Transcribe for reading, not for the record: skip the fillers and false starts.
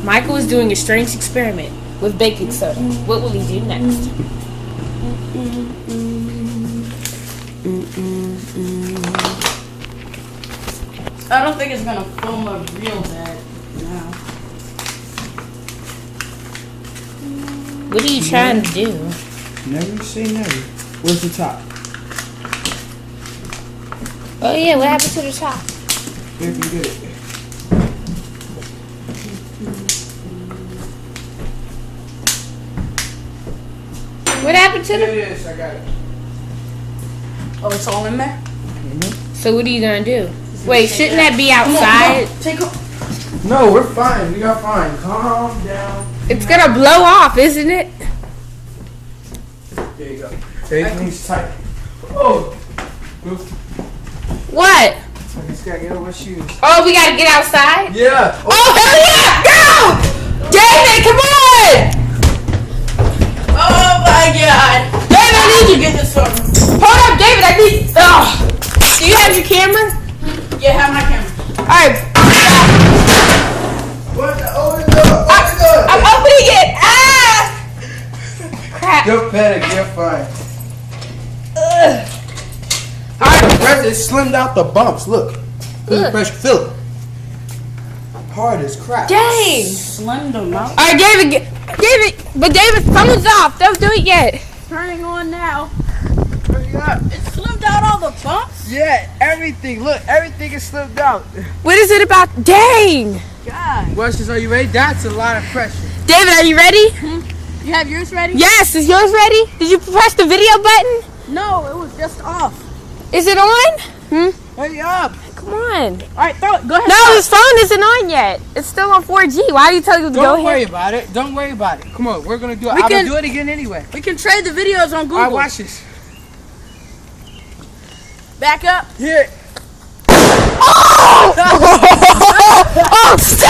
Michael is doing a strange experiment with baking soda. What will he do next? I don't think it's gonna foam up real bad now. What are you trying to do? Never say never. Where's the top? Oh yeah, what happened to the top? Here, you get it. What happened to Here the? it is. I got it. Oh, it's all in there? So what are you gonna do? Wait, shouldn't that be outside? Take off. No, we're fine. We are fine. Calm down. It's gonna blow off, isn't it? There you go. Everything's tight. Oh. What? I just gotta get over my shoes. Oh, we gotta get outside? Yeah. Oh, hell yeah! Go! David, come on! Oh my god. David, I need you. Get this from. Hold up, David, I need. Oh. Do you have your camera? Yeah, have my camera. Alright. What the? Open the door. Open the door. I'm opening it! Ah! Crap. You're panic. You're fine. Ugh. Alright, press it. Slimmed out the bumps. Look. Feel the pressure. Feel it. Hard as crap. Dang. Slim them out. Alright, but David's phone's off. Don't do it yet. Turning on now. Hurry up. It slimmed out all the bumps? Yeah, everything. Look, everything is slimmed out. What is it about? Dang. God. Weston, are you ready? That's a lot of pressure. David, are you ready? You have yours ready? Yes, is yours ready? Did you press the video button? No, it was just off. Is it on? Hurry up. Come on. Alright, throw it. Go ahead. No, his phone isn't on yet. It's still on 4G. Why do you tell you to go Don't worry ahead? about it. Don't worry about it. Come on, we're gonna do it. We I'm can- gonna do it again anyway. We can trade the videos on Google. Alright, watch this. Back up. Here. Oh! Oh, stop!